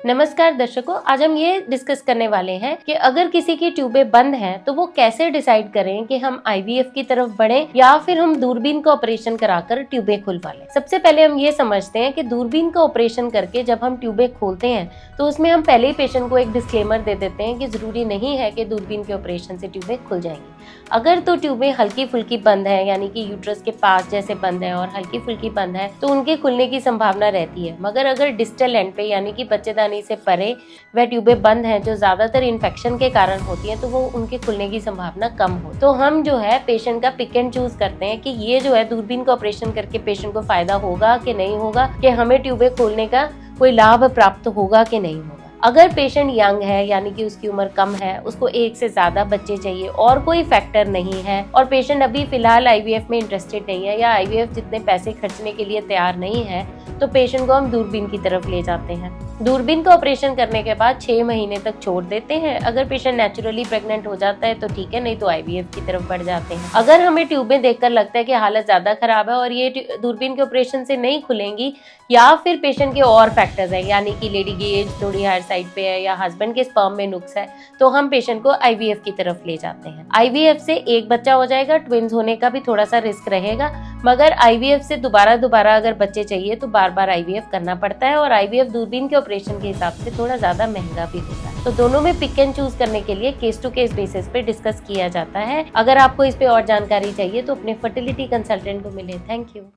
नमस्कार दर्शकों, आज हम ये डिस्कस करने वाले हैं कि अगर किसी की ट्यूबें बंद हैं तो वो कैसे डिसाइड करें कि हम आईवीएफ की तरफ बढ़ें या फिर हम दूरबीन का ऑपरेशन कराकर ट्यूबें खुलवा लें। सबसे पहले हम ये समझते हैं कि दूरबीन का ऑपरेशन करके जब हम ट्यूबें खोलते हैं तो उसमें हम पहले ही पेशेंट को एक डिस्क्लेमर दे देते हैं कि जरूरी नहीं है कि दूरबीन के ऑपरेशन से ट्यूबें खुल जाएंगी। अगर तो ट्यूबें हल्की फुल्की बंद है, यानी कि यूट्रस के पास जैसे बंद है और हल्की फुल्की बंद है, तो उनके खुलने की संभावना रहती है। मगर अगर डिस्टल एंड पे यानी कि बच्चेदानी से परे वह ट्यूबें बंद हैं जो ज्यादातर इन्फेक्शन के कारण होती हैं, तो वो उनके खुलने की संभावना कम हो। तो हम जो है पेशेंट का पिक एंड चूज करते हैं कि ये जो है दूरबीन का ऑपरेशन करके पेशेंट को फायदा होगा कि नहीं होगा, कि हमें ट्यूबें खोलने का कोई लाभ प्राप्त होगा कि नहीं होगा। अगर पेशेंट यंग है यानी कि उसकी उम्र कम है, उसको एक से ज्यादा बच्चे चाहिए और कोई फैक्टर नहीं है और पेशेंट अभी फिलहाल आईवीएफ में इंटरेस्टेड नहीं है या आईवीएफ जितने पैसे खर्चने के लिए तैयार नहीं है, तो पेशेंट को हम दूरबीन की तरफ ले जाते हैं। दूरबीन का ऑपरेशन करने के बाद 6 महीने तक छोड़ देते हैं। अगर पेशेंट नेचुरली प्रेग्नेंट हो जाता है तो ठीक है, नहीं तो आईवीएफ की तरफ बढ़ जाते हैं। अगर हमें ट्यूबें देखकर लगता है कि हालत ज्यादा खराब है और ये दूरबीन के ऑपरेशन से नहीं खुलेंगी, या फिर पेशेंट के और फैक्टर्स है यानी कि लेडी की एज थोड़ी हायर साइड पे है या हस्बैंड के स्पर्म में नुक्स है, तो हम पेशेंट को आईवीएफ की तरफ ले जाते हैं। आईवीएफ से एक बच्चा हो जाएगा, ट्विंस होने का भी थोड़ा सा रिस्क रहेगा, मगर आईवीएफ से दोबारा अगर बच्चे चाहिए तो बार आईवीएफ करना पड़ता है और आईवीएफ दूरबीन के ऑपरेशन के हिसाब से थोड़ा ज्यादा महंगा भी होता है। तो दोनों में पिक एंड चूज करने के लिए केस टू केस बेसिस पे डिस्कस किया जाता है। अगर आपको इस पे और जानकारी चाहिए तो अपने फर्टिलिटी कंसल्टेंट को मिले। Thank you.